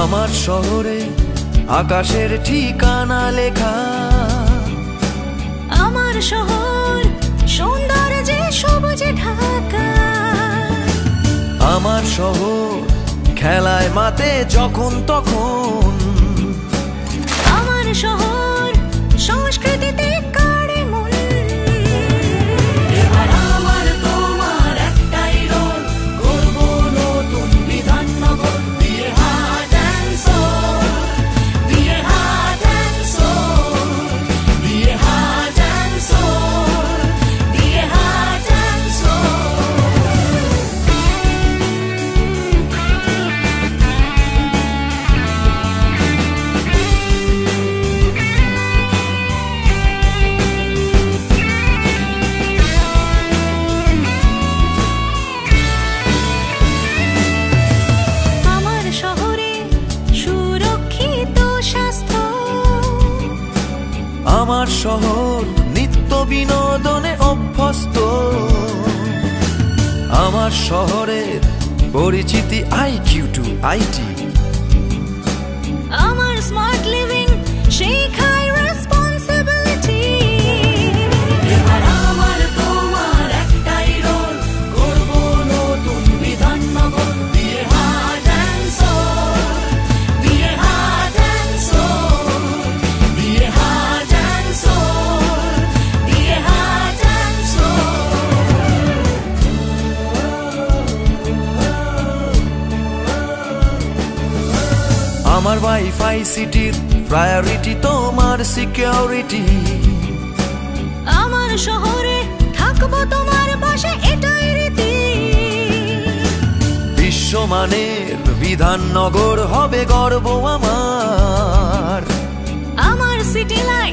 আমার শহরে আকাশের ঠিকানা লেখা, আমার শহর সৌন্দর্যে সবুজে ঢাকা। আমার শহর খেলায় মাতে যখন তখন, আমার শহর সংস্কৃতিতে কাড়ে মন। এবার আমার তোমার একটাই রোল, করব নতুন বিধাননগর দিয়ে হার্ট অ্যান্ড সোল, দিয়ে হার্ট অ্যান্ড সোল, দিয়ে হার্ট অ্যান্ড সোল, দিয়ে হার্ট অ্যান্ড সোল। আমার শহর নিত্য বিনোদনে অভ্যস্ত, আমার শহরের পরিচিতি IQ2IT। আমার স্মার্ট লিভিং শেখায় রেসপন্সিবিলিটি। এবার আমার তোমার একটাই রোল, করব নতুন বিধাননগর দিয়ে হার্ট অ্যান্ড সোল, দিয়ে হার্ট অ্যান্ড সোল, দিয়ে হার্ট অ্যান্ড সোল, দিয়ে হার্ট অ্যান্ড সোল। আমার ওয়াইফাই সিটির প্রায়োরিটি তোমার সিকিউরিটি। আমার শহরে থাকবো তোমার পাশে, এটাই রীতি। বিশ্বমানের বিধাননগর হবে গর্ব আমার। আমার সিটি লাইফ